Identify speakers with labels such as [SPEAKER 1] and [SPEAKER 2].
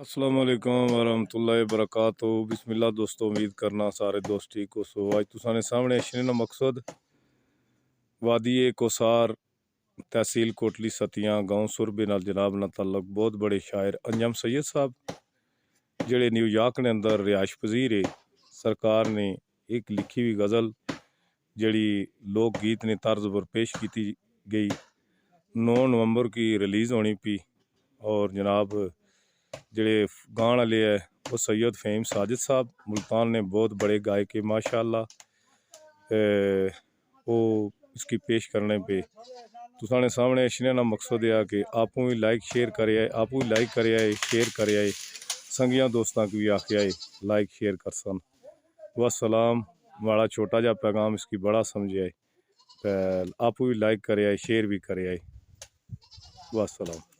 [SPEAKER 1] अस्सलाम वालेकुम वरहमतुल्लाहि वबरकातुहू। बिस्मिल्लाह दोस्तों, उम्मीद करना सारे दोस्त ठीक हो। सो आज तुसाने सामने शरीना मकसद वादी कोसार तहसील कोटली सतियाँ गाँव सुरबे नाल जनाब ना तल्लक बहुत बड़े शायर अंजम सैयद साहब जेड़े न्यूयॉर्क ने अंदर रिहाइश पजीर है। सरकार ने एक लिखी हुई गज़ल जड़ी लोक गीत ने तर्ज पर पेश की गई 9 नवंबर की रिलीज़ होनी पी। और जनाब जड़े गान वाले है वो सैयद फ़हीम साजिद साहब मुल्तान ने बहुत बड़े गायक है माशाअल्लाह। वो इसकी पेश करने पे तुसाने सामने शरीना मकसद है कि आपू भी लाइक शेयर करे आए, आपू भी लाइक करे आए, शेयर करे आए, संगियां दोस्तां की भी आखे आए लाइक शेयर कर सन। वसलाम। बड़ा छोटा जा पैगाम इसकी बड़ा समझे आए, आपू भी लाइक करे आए, शेयर भी करे आए। वसलाम।